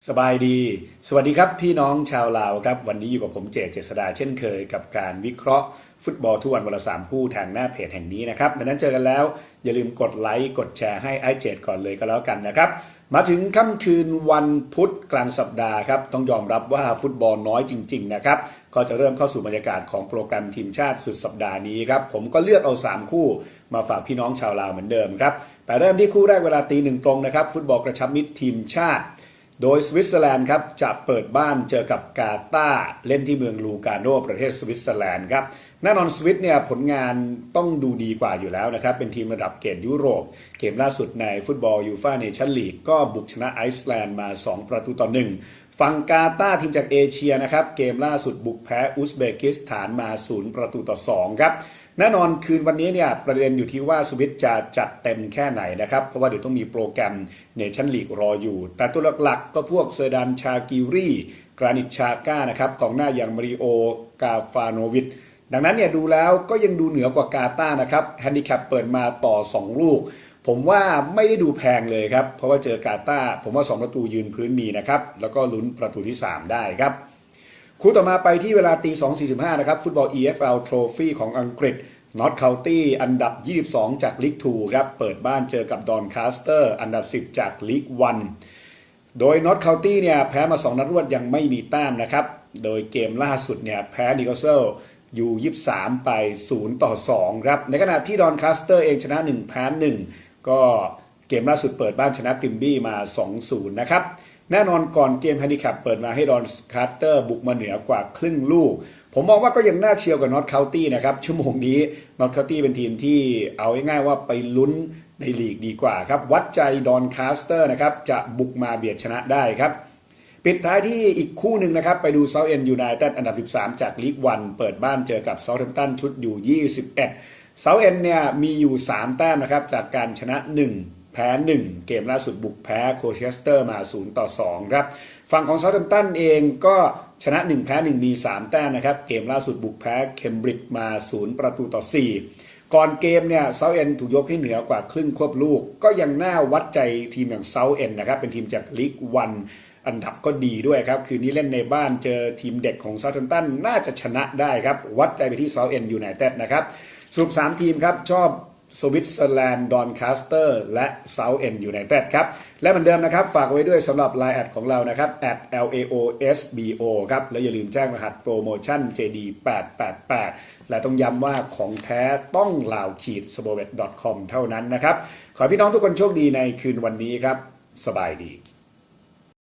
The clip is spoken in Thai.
สบายดีสวัสดีครับพี่น้องชาวลาวครับวันนี้อยู่กับผมเจษฎาเช่นเคยกับการวิเคราะห์ฟุตบอลทุกวันละ3คู่ทางหน้าเพจแห่งนี้นะครับดังนั้นเจอกันแล้วอย่าลืมกดไลค์กดแชร์ให้ไอเจก่อนเลยก็แล้วกันนะครับมาถึงค่ำคืนวันพุธกลางสัปดาห์ครับต้องยอมรับว่าฟุตบอลน้อยจริงๆนะครับก็จะเริ่มเข้าสู่บรรยากาศของโปรแกรมทีมชาติสุดสัปดาห์นี้ครับผมก็เลือกเอา3คู่มาฝากพี่น้องชาวลาวเหมือนเดิมครับแต่เริ่มที่คู่แรกเวลาตี 1 ตรงนะครับฟุตบอลกระชับมิตรทีมชาติโดยสวิตเซอร์แลนด์ครับจะเปิดบ้านเจอกับกาตาร์เล่นที่เมืองลูกาโนประเทศสวิตเซอร์แลนด์ครับแน่นอนสวิตเนี่ยผลงานต้องดูดีกว่าอยู่แล้วนะครับเป็นทีมระดับเกรดยุโรปเกมล่าสุดในฟุตบอลยูฟ่าเนชั่นลีกก็บุกชนะไอซ์แลนด์มา2-1ฝั่งกาตาร์ทีมจากเอเชียนะครับเกมล่าสุดบุกแพ้อุซเบกิสถานมา0-2ครับแน่นอนคืนวันนี้เนี่ยประเด็นอยู่ที่ว่าสวิตจะจัดเต็มแค่ไหนนะครับเพราะว่าเดี๋ยวต้องมีโปรแกรมเนชั่นลีกรออยู่แต่ตัวหลักๆก็พวกเซอร์ดันชากิรีกรานิตชาก้านะครับกองหน้าอย่างมาริโอกาฟานโนวิชดังนั้นเนี่ยดูแล้วก็ยังดูเหนือกว่ากาตาร์นะครับแฮนดิแคปเปิดมาต่อ2ลูกผมว่าไม่ได้ดูแพงเลยครับเพราะว่าเจอกาตาร์ผมว่า2ประตูยืนพื้นมีนะครับแล้วก็ลุ้นประตูที่3ได้ครับคู่ต่อมาไปที่เวลาตี 2:45 นะครับฟุตบอล EFL Trophy ของอังกฤษนอตเคานตี้อันดับ22จากลีก2ครับเปิดบ้านเจอกับดอนคาสเตอร์อันดับ10จากลีก1โดยนอตเคานตี้เนี่ยแพ้มา2นัดรวดยังไม่มีแต้มนะครับโดยเกมล่าสุดเนี่ยแพ้นิโคลเซลอยู่23ไป0-2ครับในขณะที่ดอนคาสเตอร์เองชนะ1แพ้1ก็เกมล่าสุดเปิดบ้านชนะกริมบี้มา 2-0 นะครับแน่นอนก่อนเกมแฮนดิแคปเปิดมาให้ดอนคาสเตอร์บุกมาเหนือกว่าครึ่งลูกผมมองว่าก็ยังน่าเชียร์กับนอตเคานตี้นะครับชั่วโมงนี้นอตเคานตี้เป็นทีมที่เอาง่ายๆว่าไปลุ้นในลีกดีกว่าครับวัดใจดอนคาสเตอร์นะครับจะบุกมาเบียดชนะได้ครับปิดท้ายที่อีกคู่หนึ่งนะครับไปดูเซาท์เอ็นด์ยูไนเต็ดอันดับ13จากลีก1เปิดบ้านเจอกับเซาท์แฮมป์ตันชุดอยู่21เซาท์เอ็นด์เนี่ยมีอยู่3แต้มนะครับจากการชนะ1แพ้1เกมล่าสุดบุกแพ้โคเชสเตอร์มา0-2ครับฝั่งของเซาท์แฮมป์ตันเองก็ชนะ1แพ้1มี3แต้มนะครับเกมล่าสุดบุกแพ้เคมบริดจ์มา0-4ก่อนเกมเนี่ยเซาท์เอ็นถูกยกให้เหนือกว่าครึ่งควบลูกก็ยังน่าวัดใจทีมอย่างเซาท์เอ็นนะครับเป็นทีมจากลีก1อันดับก็ดีด้วยครับคืนนี้เล่นในบ้านเจอทีมเด็กของเซาท์แฮมป์ตันน่าจะชนะได้ครับวัดใจไปที่เซาท์เอ็นยูไนเต็ดนะครับสรุป3ทีมครับชอบสวิตเซอร์แลนด์ดอนคาสเตอร์และเซาท์เอ็นด์ยูไนเต็ดครับและเหมือนเดิมนะครับฝากไว้ด้วยสำหรับ Line แอดของเรานะครับ @LAOSBO ครับแล้วอย่าลืมแจ้งรหัสโปรโมชั่น JD888 และต้องย้ำว่าของแท้ต้องlao-sbowet.com เท่านั้นนะครับขอให้พี่น้องทุกคนโชคดีในคืนวันนี้ครับสบายดี